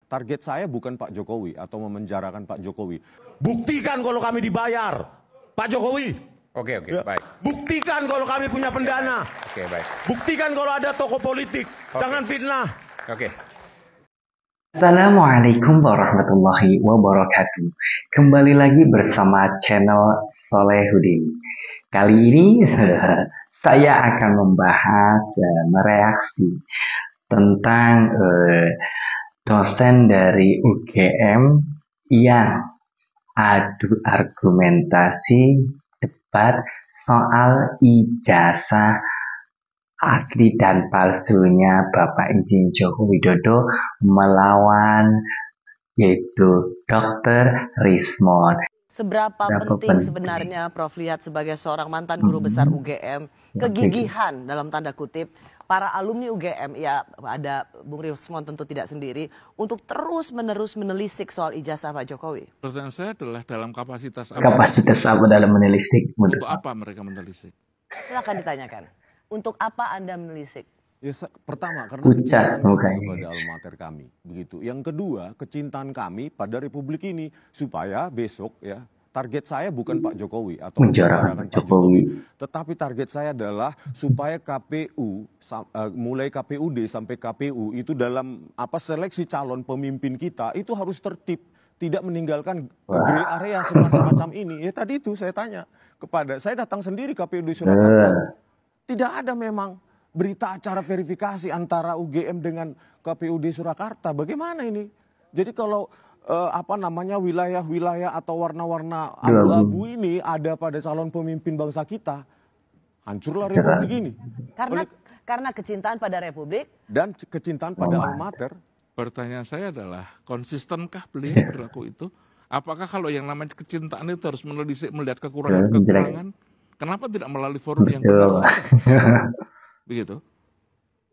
Target saya bukan Pak Jokowi atau memenjarakan Pak Jokowi. Buktikan kalau kami dibayar, Pak Jokowi. Oke, Ya. baik. Buktikan kalau kami punya pendana. Oke, baik. Buktikan kalau ada tokoh politik. Jangan fitnah. Oke. Assalamualaikum warahmatullahi wabarakatuh. Kembali lagi bersama channel Solehudin. Kali ini saya akan membahas mereaksi tentang dosen dari UGM yang adu argumentasi debat soal ijazah asli dan palsunya Bapak Insinyur Joko Widodo melawan yaitu Dr. Rismond. Seberapa penting sebenarnya Prof lihat sebagai seorang mantan guru besar UGM kegigihan dalam tanda kutip para alumni UGM, ya ada Bung Rismond tentu tidak sendiri, untuk terus menerus menelisik soal ijazah Pak Jokowi? Pertanyaan saya adalah dalam kapasitas apa? Kapasitas apa dalam menelisik? Untuk apa mereka menelisik? Silakan ditanyakan. Untuk apa Anda menelisik? Ya, pertama karena Pucat, kecintaan kami bukan. kepada alma mater kami, begitu. Yang kedua, kecintaan kami pada Republik ini supaya besok ya target saya bukan Pak Jokowi atau memenjarakan Pak Jokowi, tetapi target saya adalah supaya KPU mulai KPUD sampai KPU itu dalam seleksi calon pemimpin kita itu harus tertib, tidak meninggalkan gray area semacam ini. Ya tadi itu saya tanya saya datang sendiri KPUD Surakarta. Tidak ada memang berita acara verifikasi antara UGM dengan KPUD Surakarta. Bagaimana ini? Jadi kalau wilayah-wilayah atau warna-warna abu-abu ini ada pada calon pemimpin bangsa kita, hancurlah Republik ini. Karena kecintaan pada Republik dan kecintaan pada alma mater. Pertanyaan saya adalah, konsistenkah beliau berlaku itu? Apakah kalau yang namanya kecintaan itu harus menelisik melihat kekurangan-kekurangan? Kenapa tidak melalui forum yang benar saja? Begitu.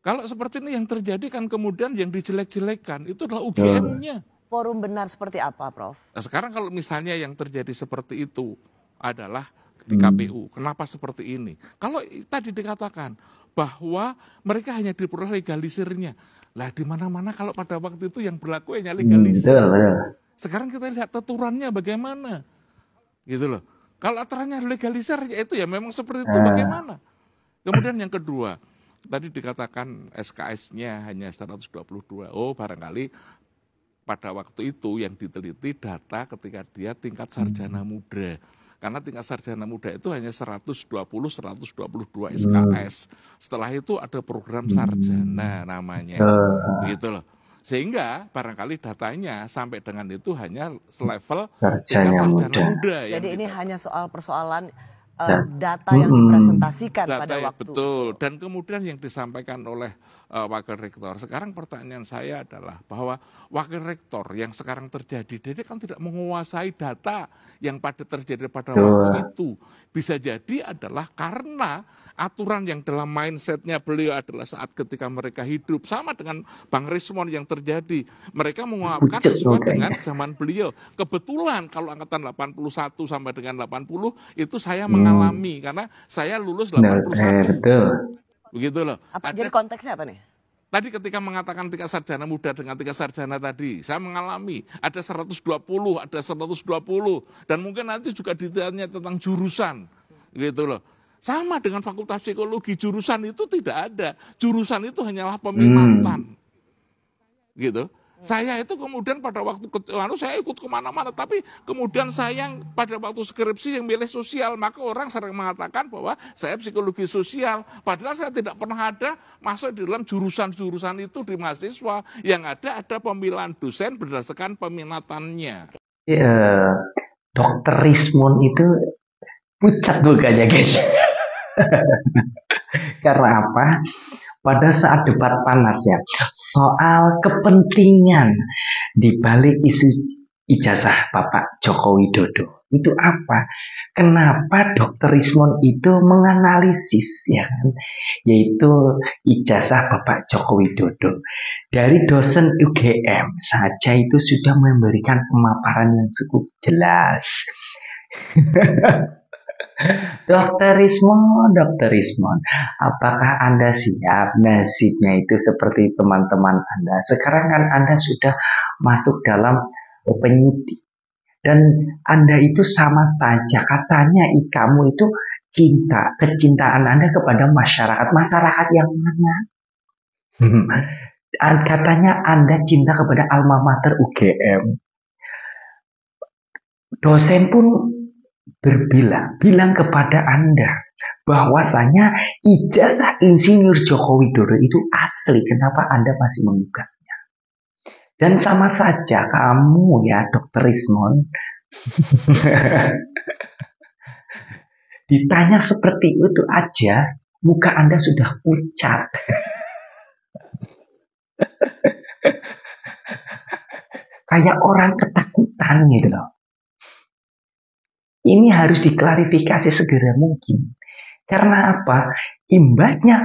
Kalau seperti ini yang terjadi kan kemudian yang dijelek-jelekan itu adalah UGM-nya. Forum benar seperti apa, Prof? Nah, sekarang kalau misalnya yang terjadi seperti itu adalah di KPU, kenapa seperti ini? Kalau tadi dikatakan bahwa mereka hanya diperoleh legalisirnya, lah di mana-mana kalau pada waktu itu yang berlaku hanya legalisir. Sekarang kita lihat aturannya bagaimana, gitu loh. Kalau aturannya legalisir ya itu ya memang seperti itu bagaimana? Kemudian yang kedua, tadi dikatakan SKS-nya hanya 122. Oh, barangkali pada waktu itu yang diteliti data ketika dia tingkat sarjana muda. Karena tingkat sarjana muda itu hanya 122 SKS. Setelah itu ada program sarjana namanya. Begitu loh. Sehingga barangkali datanya sampai dengan itu hanya selevel sarjana muda. Jadi ini hanya soal persoalan data yang dipresentasikan pada waktu. Betul. Dan kemudian yang disampaikan oleh Wakil Rektor. Sekarang pertanyaan saya adalah bahwa Wakil Rektor yang sekarang terjadi, dia kan tidak menguasai data yang terjadi pada waktu itu. Bisa jadi adalah karena aturan yang dalam mindsetnya beliau adalah saat ketika mereka hidup. Sama dengan Bang Rismond yang terjadi. Mereka menguapkan sesuai dengan zaman beliau. Kebetulan kalau angkatan 81 sampai dengan 80 itu saya mengalami karena saya lulus 81. Begitu loh. Jadi konteksnya apa nih? Tadi ketika mengatakan tingkat sarjana muda dengan tingkat sarjana tadi, saya mengalami ada 120, ada 120 dan mungkin nanti juga ditanya tentang jurusan. Gitu loh. Sama dengan fakultas psikologi, jurusan itu tidak ada. Jurusan itu hanyalah peminatan. Gitu. Saya itu kemudian pada waktu saya ikut kemana-mana, tapi kemudian saya pada waktu skripsi yang milih sosial, maka orang sering mengatakan bahwa saya psikologi sosial, padahal saya tidak pernah ada masuk di dalam jurusan-jurusan itu di mahasiswa, yang ada pemilihan dosen berdasarkan peminatannya. Dr. Rismond itu pucat mukanya guys. Karena apa? Pada saat debat panas ya, soal kepentingan di balik isu ijazah Bapak Joko Widodo itu apa? Kenapa Dr. Rismond itu menganalisis ya kan, yaitu ijazah Bapak Joko Widodo dari dosen UGM saja itu sudah memberikan pemaparan yang cukup jelas. Dr. Rismond, apakah Anda siap nasibnya itu seperti teman-teman Anda? Sekarang kan Anda sudah masuk dalam penyidik. Dan Anda itu sama saja, katanya kamu itu kecintaan Anda kepada masyarakat yang mana? Katanya Anda cinta kepada alma mater UGM. Dosen pun bilang kepada Anda bahwasanya ijazah Insinyur Joko Widodo itu asli. Kenapa Anda masih menggugatnya? Dan sama saja kamu ya Dr. Rismon ditanya seperti itu aja, muka Anda sudah pucat. Kayak orang ketakutan gitu loh. Ini harus diklarifikasi segera mungkin. Karena apa? Imbasnya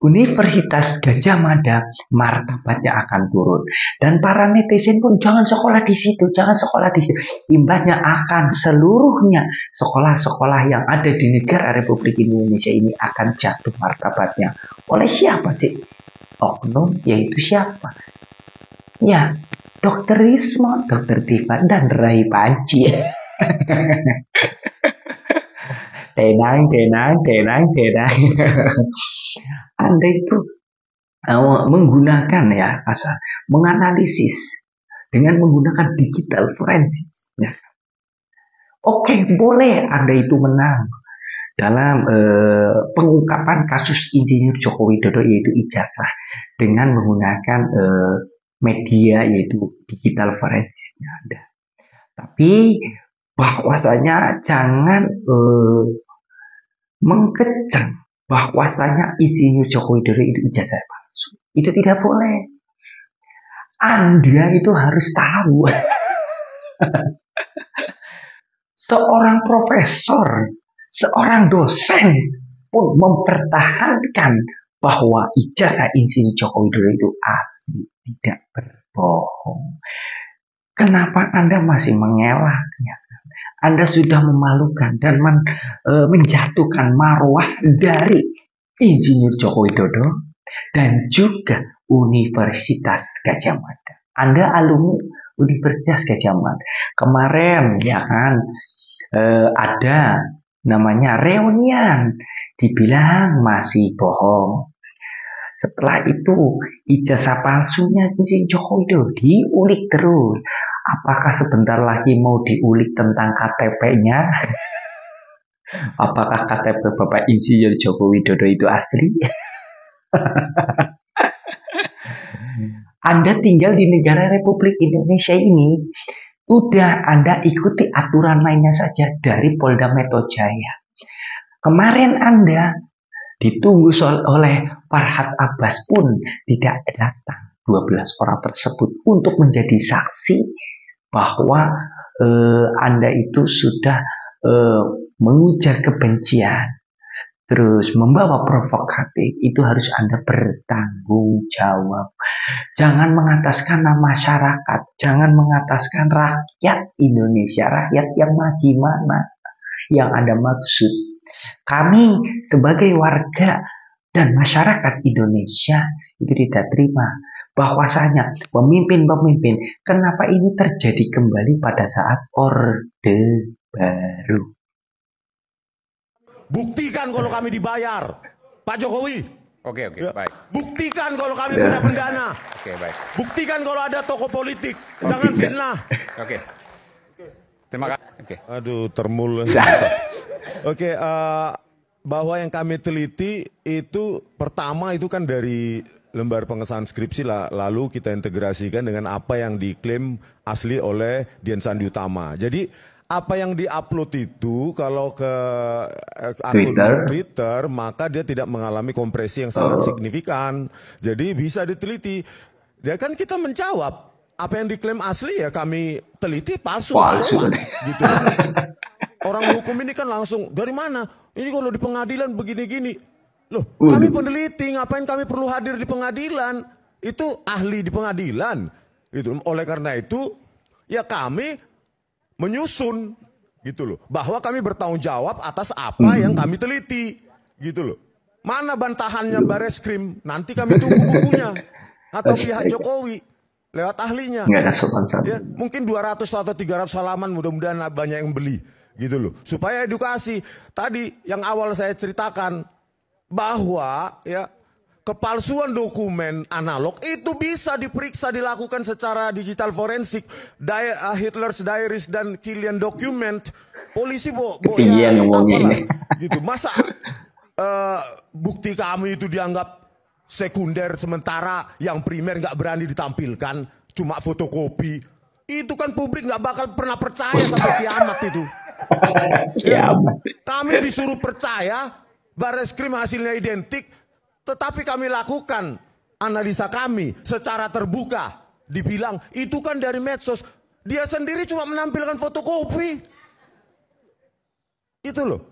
Universitas Gadjah Mada martabatnya akan turun. Dan para netizen pun jangan sekolah di situ, jangan sekolah di situ. Imbasnya akan seluruhnya sekolah-sekolah yang ada di negara Republik Indonesia ini akan jatuh martabatnya. Oleh siapa sih? Oknum, yaitu siapa? Ya, Dr. Rismon, Dr. Tifa, dan Rai Panci. tenang. Anda itu menggunakan ya menganalisis dengan menggunakan digital forensik. Ya. Oke, boleh Anda itu menang dalam pengungkapan kasus Insinyur Joko Widodo yaitu ijazah dengan menggunakan media yaitu digital forensiknya Anda. Tapi bahwasanya jangan mengecam bahwasanya Insinyur Joko Widodo itu ijazah palsu. Itu tidak boleh. Anda itu harus tahu. Seorang profesor, seorang dosen pun mempertahankan bahwa ijazah Insinyur Joko Widodo itu asli, tidak berbohong. Kenapa Anda masih mengelaknya? Anda sudah memalukan dan menjatuhkan marwah dari Insinyur Joko Widodo dan juga Universitas Gadjah Mada. Anda alumni Universitas Gadjah Mada. Kemarin ya kan ada namanya reunian, dibilang masih bohong. Setelah itu ijazah palsunya Insinyur Joko Widodo diulik terus. Apakah sebentar lagi mau diulik tentang KTP-nya? Apakah KTP Bapak Insinyur Joko Widodo itu asli? Anda tinggal di negara Republik Indonesia ini, udah Anda ikuti aturan lainnya saja dari Polda Metro Jaya. Kemarin Anda ditunggu oleh Farhad Abbas pun tidak datang. 12 orang tersebut untuk menjadi saksi bahwa Anda itu sudah mengujar kebencian, terus membawa provokatif, itu harus Anda bertanggung jawab. Jangan mengataskan nama masyarakat, jangan mengataskan rakyat Indonesia, rakyat yang gimana yang Anda maksud. Kami sebagai warga dan masyarakat Indonesia itu tidak terima bahwasanya pemimpin-pemimpin, kenapa ini terjadi kembali pada saat Orde Baru. Buktikan kalau kami dibayar, Pak Jokowi. Oke, Ya. baik. Buktikan kalau kami punya pendana. Oke, baik. Buktikan kalau ada tokoh politik. Jangan fitnah. Oke. Terima kasih. Oke. Aduh, termul. Susah. Oke, bahwa yang kami teliti itu pertama itu kan dari lembar pengesahan skripsi, lalu kita integrasikan dengan apa yang diklaim asli oleh Dian Sandi Utama. Jadi apa yang diupload itu kalau ke akun Twitter maka dia tidak mengalami kompresi yang sangat signifikan. Jadi bisa diteliti. Ya kan kita menjawab apa yang diklaim asli ya kami teliti palsu. Gitu. Orang hukum ini kan langsung dari mana? Ini kalau di pengadilan begini-gini. Loh, kami peneliti, ngapain kami perlu hadir di pengadilan? Itu ahli di pengadilan. Gitu. Oleh karena itu, ya kami menyusun gitu loh, bahwa kami bertanggung jawab atas apa yang kami teliti, gitu loh. Mana bantahannya Bareskrim? Nanti kami tunggu bukunya atau pihak Jokowi. lewat ahlinya. Nggak ada sopan santun. Ya, mungkin 200 atau 300 halaman, mudah-mudahan banyak yang beli gitu loh. Supaya edukasi. Tadi yang awal saya ceritakan bahwa ya kepalsuan dokumen analog itu bisa diperiksa, dilakukan secara digital forensik. Hitler's Diaries dan Killian document, polisi ketinggian ngomongnya ini. Gitu. Masa bukti kami itu dianggap sekunder, sementara yang primer nggak berani ditampilkan, cuma fotokopi. Itu kan publik nggak bakal pernah percaya sampai kiamat itu. Ya, kami disuruh percaya, Bareskrim hasilnya identik, tetapi kami lakukan analisa kami secara terbuka. Dibilang itu kan dari medsos, dia sendiri cuma menampilkan fotokopi. Itu loh.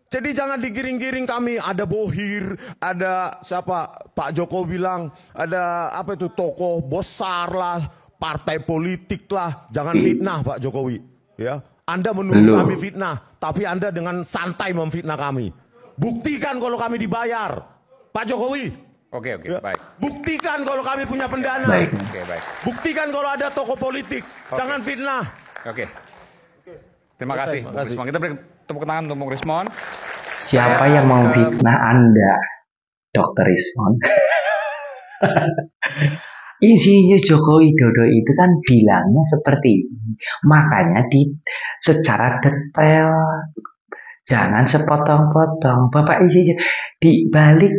Jadi jangan digiring-giring kami, ada bohir, ada siapa, Pak Joko bilang, ada apa itu, tokoh besar lah, partai politik lah. Jangan fitnah Pak Jokowi. Ya, Anda menuduh kami fitnah, tapi Anda dengan santai memfitnah kami. Buktikan kalau kami dibayar, Pak Jokowi. Oke, Ya. baik. Buktikan kalau kami punya pendana. Baik. Oke, baik. Buktikan kalau ada tokoh politik. Jangan fitnah. Oke. Terima kasih, Bung Rismon. Kita beri tepuk tangan untuk Bung Rismon. Siapa yang mau fitnah Anda, Dr. Rismon? Insinyur Joko Widodo itu kan bilangnya seperti ini. Makanya secara detail, jangan sepotong-potong. Bapak Insinyur, di balik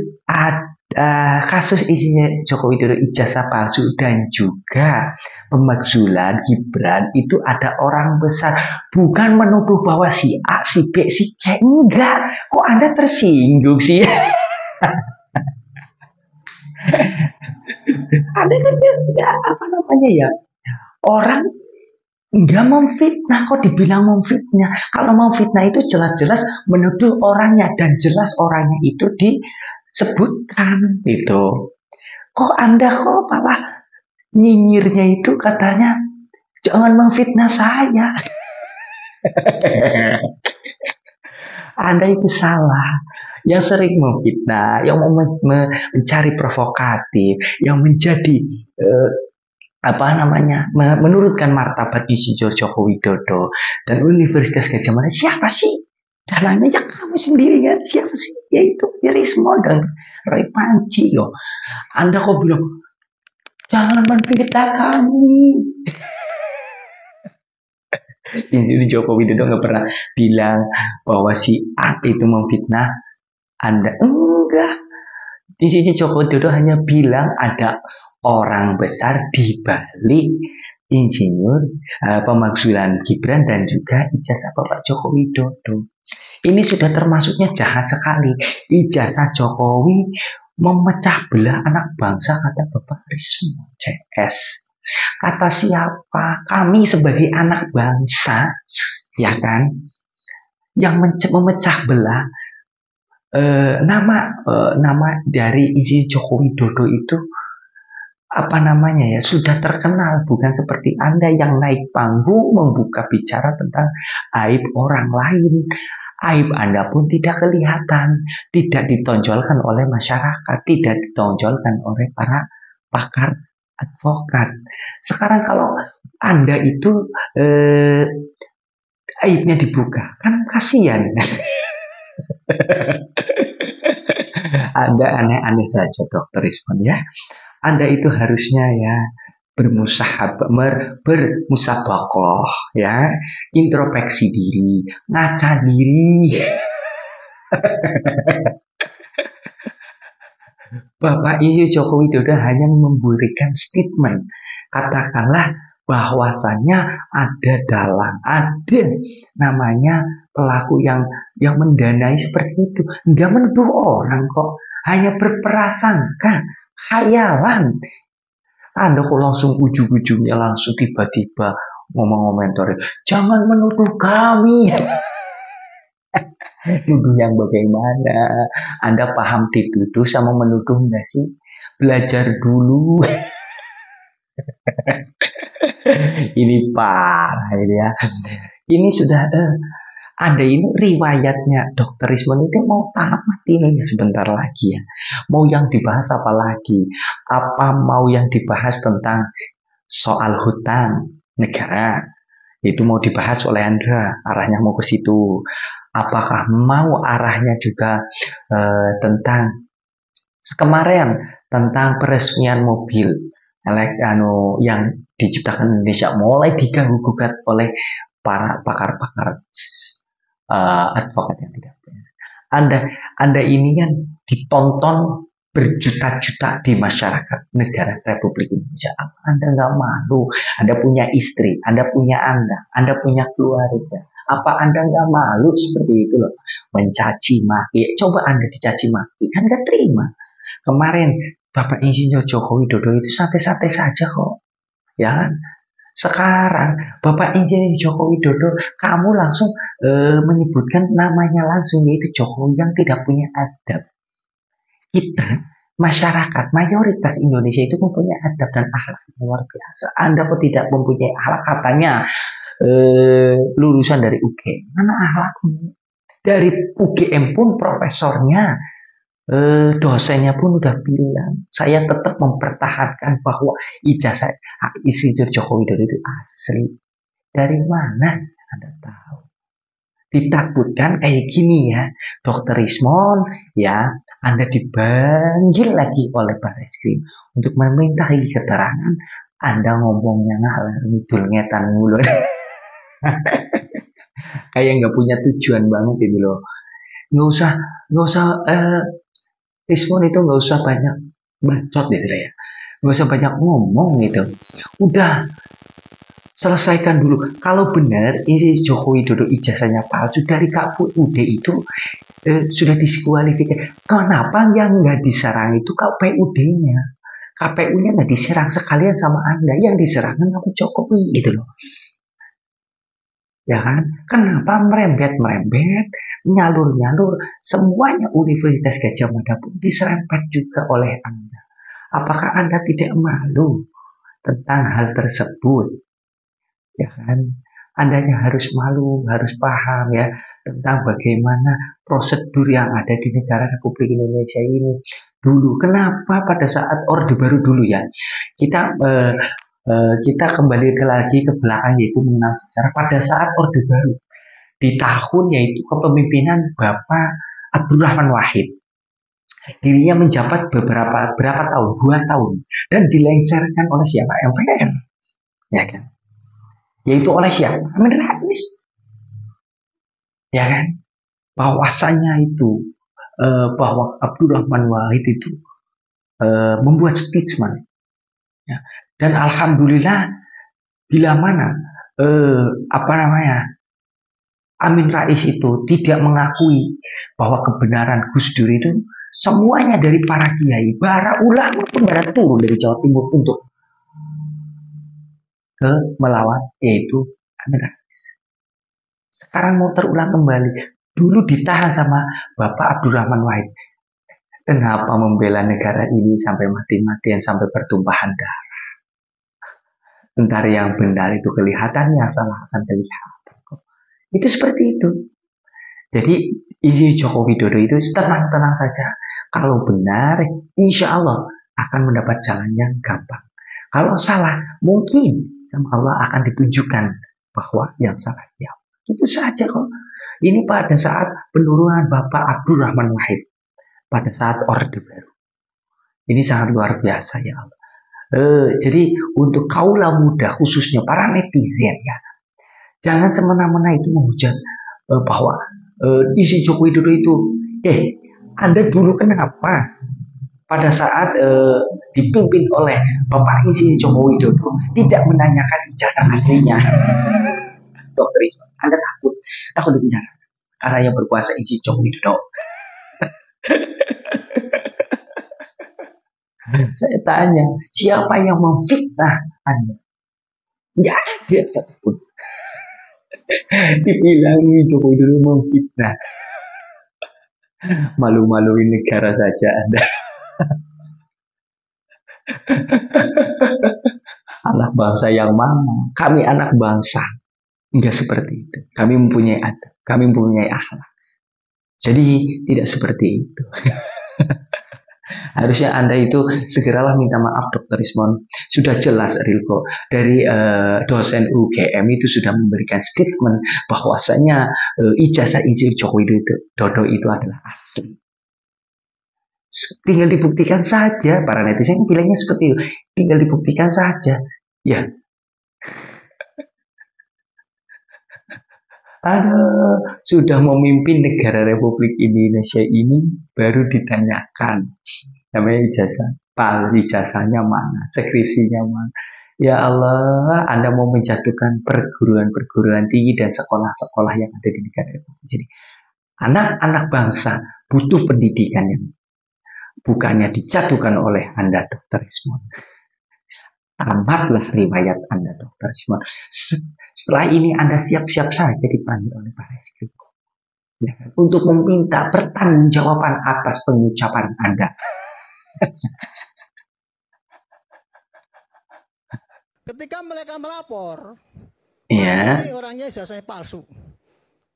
kasus Insinyur Joko Widodo ijazah palsu dan juga pemakzulan Gibran itu ada orang besar. Bukan menuduh bahwa si A, si B, si C. Enggak. Kok Anda tersinggung sih? Anda kan enggak, apa namanya ya, orang enggak memfitnah, kok dibilang memfitnah. Kalau memfitnah itu jelas-jelas menuduh orangnya, dan jelas orangnya itu disebutkan gitu. Kok Anda kok malah nyinyirnya itu katanya jangan memfitnah saya. Anda itu salah, yang sering memfitnah, yang mencari provokatif, yang menjadi menurunkan martabat Insinyur Joko Widodo dan Universitas Gadjah Mada. Siapa sih? Dalangnya ya kamu sendiri ya. Siapa sih? Yaitu Rismon dan Roy Panci loh. Anda kok bilang jangan menfitnah kami. Insinyur Joko Widodo nggak pernah bilang bahwa si A itu memfitnah Anda. Enggak. Insinyur Joko Widodo hanya bilang ada orang besar di balik insinyur pemakzulan Gibran dan juga ijazah Bapak Joko Widodo. Ini sudah termasuknya jahat sekali. Ijazah Jokowi memecah belah anak bangsa, kata Bapak Rismon CS. Kata siapa? Kami sebagai anak bangsa, ya kan, yang memecah belah nama dari Insinyur Joko Widodo itu sudah terkenal, bukan seperti Anda yang naik panggung membuka bicara tentang aib orang lain. Aib Anda pun tidak kelihatan, tidak ditonjolkan oleh masyarakat, tidak ditonjolkan oleh para pakar advokat. Sekarang kalau Anda itu aibnya dibuka, kan kasihan. Anda aneh-aneh saja, Dr. Rismon ya. Anda itu harusnya ya bermusabakoh ya, introspeksi diri, ngaca diri. Bapak Insinyur Joko Widodo hanya memberikan statement, katakanlah bahwasannya ada namanya pelaku yang mendanai seperti itu. Enggak menuduh orang kok, hanya berprasangka, khayalan. Anda kok langsung ujung-ujungnya langsung tiba-tiba ngomong-komentar, jangan menuduh kami. Nuduh yang bagaimana? Anda paham dituduh sama menuduh nggak sih? Belajar dulu. Ini parah ya. Ini sudah ada ini riwayatnya Dr. Rismon itu mau tamat ini sebentar lagi ya. Mau yang dibahas apa lagi? Apa mau yang dibahas tentang soal hutan negara itu mau dibahas oleh Anda, arahnya mau ke situ. Apakah mau arahnya juga tentang kemarin tentang peresmian mobil yang diciptakan Indonesia mulai diganggu gugat oleh para pakar-pakar advokat yang tidak punya. Anda ini kan ditonton berjuta-juta di masyarakat negara Republik Indonesia. Anda nggak malu? Anda punya istri, Anda punya anak, Anda punya keluarga. Apa Anda nggak malu seperti itu loh? Mencaci maki. Coba Anda dicaci maki, kan nggak terima. Kemarin Bapak Insinyur Joko Widodo itu santai-santai saja kok, ya kan? Sekarang Bapak Insinyur Joko Widodo, kamu langsung menyebutkan namanya langsung, yaitu Jokowi yang tidak punya adab. Kita, masyarakat, mayoritas Indonesia itu mempunyai adab dan akhlak yang luar biasa. Anda kok tidak mempunyai akhlak, katanya lulusan dari UGM. Mana akhlakmu? Dari UGM pun profesornya, dosennya pun udah bilang, saya tetap mempertahankan bahwa ijazah Insinyur Joko Widodo itu asli. Dari mana Anda tahu? Ditakutkan kayak gini ya, Dokter Rismon, ya, Anda dipanggil lagi oleh Barreskrim untuk meminta keterangan. Anda ngomongnya ngalor ngidul ngetan mulu. Kayak nggak punya tujuan banget ini loh. Nggak usah Rismon itu nggak usah banyak bacot gitu ya, nggak usah banyak ngomong gitu. Udah selesaikan dulu. Kalau benar ini Joko Widodo ijazahnya palsu dari KPUD itu sudah diskualifikasi. Kenapa yang nggak diserang itu KPUD-nya? KPU-nya nggak diserang sekalian sama Anda, yang diserang sama Jokowi gitu loh. Ya kan? Kenapa merembet, nyalur, semuanya Universitas Gadjah Mada pun diserempet juga oleh Anda. Apakah Anda tidak malu tentang hal tersebut? Ya kan? Andanya harus malu, harus paham ya tentang bagaimana prosedur yang ada di negara Republik Indonesia ini. Dulu, kenapa pada saat Orde Baru dulu ya, kita kembali lagi ke belakang, yaitu mengenal sejarah pada saat Orde Baru. Di tahun yaitu kepemimpinan Bapak Abdurrahman Wahid. Dirinya menjabat berapa tahun, 2 tahun. Dan dilengsarkan oleh siapa? MPR. Ya kan? Yaitu oleh siapa? Amin Rais. Ya kan? Bahwasanya itu, bahwa Abdurrahman Wahid itu membuat statement. Ya. Dan alhamdulillah, bila mana Amin Rais itu tidak mengakui bahwa kebenaran Gus Dur itu semuanya dari para kiai, para ulama pun pada turun dari Jawa Timur untuk melawan, yaitu Amin Rais. Sekarang mau terulang kembali. Dulu ditahan sama Bapak Abdurrahman Wahid. Kenapa membela negara ini sampai mati-matian, sampai pertumpahan darah? Entar yang benar itu kelihatannya, salah akan kelihatan. Itu seperti itu. Jadi isi Joko Widodo itu tenang-tenang saja. Kalau benar, insya Allah akan mendapat jalan yang gampang. Kalau salah, mungkin sama Allah akan ditunjukkan bahwa yang salah dia. Itu saja kok. Ini pada saat penurunan Bapak Abdurrahman Wahid, pada saat Orde Baru. Ini sangat luar biasa ya Allah. Jadi untuk kaula muda, khususnya para netizen ya, jangan semena-mena itu menghujat bahwa isi Joko Widodo itu, Anda dulu kenapa pada saat dipimpin oleh Bapak Insinyur Joko Widodo tidak menanyakan ijazah aslinya? Dokter Isma, Anda takut di penjara karena yang berkuasa Insinyur Joko Widodo. Saya tanya, siapa yang memfitnah Anda? Nggak ada satupun. Dibilang Joko Widodo memfitnah. Malu-maluin negara saja Anda. Anak bangsa yang mana? Kami anak bangsa. Enggak seperti itu. Kami mempunyai adab, kami mempunyai akhlak. Jadi tidak seperti itu. Harusnya Anda itu segeralah minta maaf Dr. Rismon. Sudah jelas Rilko dari dosen UGM itu sudah memberikan statement bahwasanya ijazah Insinyur Joko Widodo itu adalah asli. Tinggal dibuktikan saja, para netizen bilangnya seperti itu. Tinggal dibuktikan saja. Ya. Sudah memimpin negara Republik Indonesia ini baru ditanyakan namanya ijazah, ijazahnya mana, skripsinya mana. Ya Allah, Anda mau menjatuhkan perguruan-perguruan tinggi dan sekolah-sekolah yang ada di negara Republik. Jadi anak-anak bangsa butuh pendidikan yang bukannya dijatuhkan oleh Anda, Dr. Rismon. Tamatlah riwayat Anda, Dr. Rismon. Setelah ini Anda siap-siap saja dipanggil oleh Pak Reskrim ya, untuk meminta pertanggungjawaban atas pengucapan Anda. Ketika mereka melapor, ya, ini orangnya ijazahnya palsu.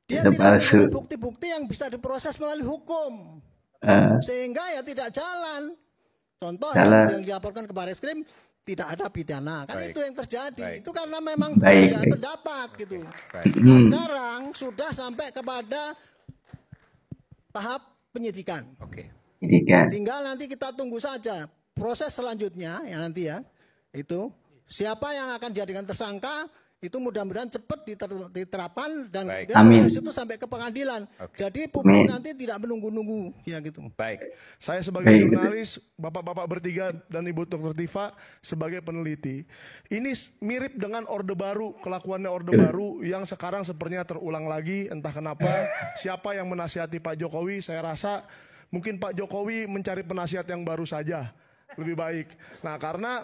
Dia itu tidak palsu. punya bukti-bukti yang bisa diproses melalui hukum, sehingga ya tidak jalan. Contoh yang dilaporkan ke Baris Krim tidak ada pidana, kan itu yang terjadi. Itu karena memang tidak pendapat gitu. Nah sekarang sudah sampai kepada tahap penyidikan. Tinggal nanti kita tunggu saja proses selanjutnya ya nanti ya. Itu siapa yang akan dijadikan tersangka itu mudah-mudahan cepat diterapkan dan kemudian proses itu sampai ke pengadilan. Jadi publik nanti tidak menunggu-nunggu ya gitu. Baik. Saya sebagai jurnalis, bapak-bapak bertiga dan Ibu Dr. Tifa sebagai peneliti. Ini mirip dengan Orde Baru, kelakuannya Orde Baru yang sekarang sepertinya terulang lagi entah kenapa. Siapa yang menasihati Pak Jokowi, saya rasa mungkin Pak Jokowi mencari penasihat yang baru saja. Lebih baik. Nah, karena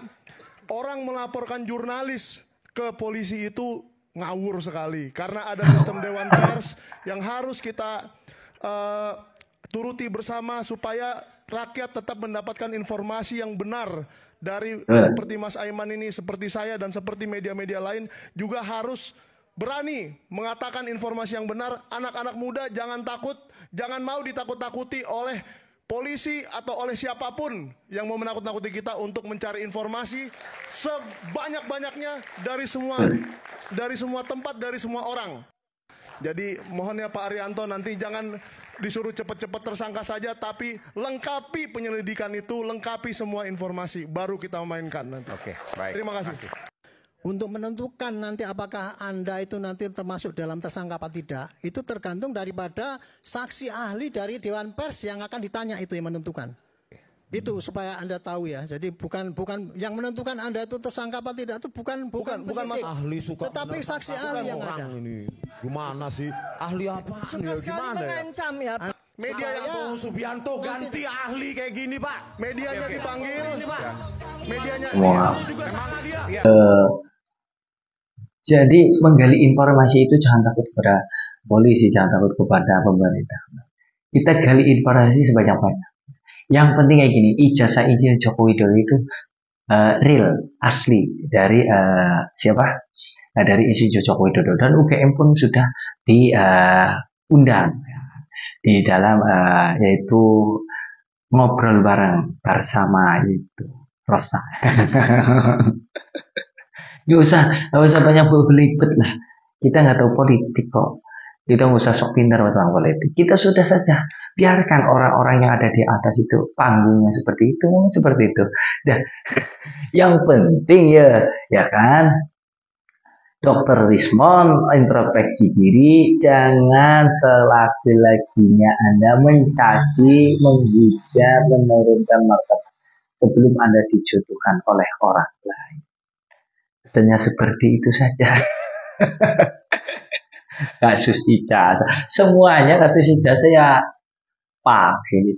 orang melaporkan jurnalis ke polisi itu ngawur sekali karena ada sistem dewan pers yang harus kita turuti bersama supaya rakyat tetap mendapatkan informasi yang benar dari seperti Mas Aiman ini, seperti saya dan seperti media-media lain juga harus berani mengatakan informasi yang benar. Anak-anak muda jangan takut, jangan mau ditakut-takuti oleh polisi atau oleh siapapun yang mau menakut-nakuti kita untuk mencari informasi sebanyak-banyaknya dari semua tempat, dari semua orang. Jadi mohon ya Pak Arianto nanti jangan disuruh cepat-cepat tersangka saja, tapi lengkapi penyelidikan itu, lengkapi semua informasi, baru kita memainkan nanti. Oke, baik. Terima kasih. Untuk menentukan nanti apakah Anda itu nanti termasuk dalam tersangka apa tidak, itu tergantung daripada saksi ahli dari Dewan Pers yang akan ditanya, itu yang menentukan. Itu supaya Anda tahu ya. Jadi bukan yang menentukan Anda itu tersangka apa tidak itu bukan Mas ahli suka, tetapi saksi ahli yang ada. Ini gimana sih? Ahli apa? Gimana mengancam ya? Media yang Prabowo Subianto ganti ahli kayak gini, Pak. Medianya dipanggil, Pak. Medianya juga sama dia. Jadi menggali informasi itu jangan takut kepada polisi, jangan takut kepada pemerintah. Kita gali informasi sebanyak-banyak. Yang penting kayak gini, ijazah Insinyur Joko Widodo itu real, asli dari siapa? Dari Insinyur Joko Widodo, dan UGM pun sudah diundang di dalam yaitu ngobrol bareng bersama itu Rosa. Gak usah banyak belibet lah. Kita nggak tahu politik kok. Kita nggak usah sok pintar tentang politik. Kita sudah saja biarkan orang-orang yang ada di atas itu panggungnya seperti itu. Dan yang penting ya kan, Dr. Rismon introspeksi diri. Jangan selagi-laginya Anda mencaci, menghujat, menurunkan martabat sebelum Anda dijodohkan oleh orang lain. Hanya seperti itu saja. Kasus ijazah, semuanya kasus ijazah ya pakai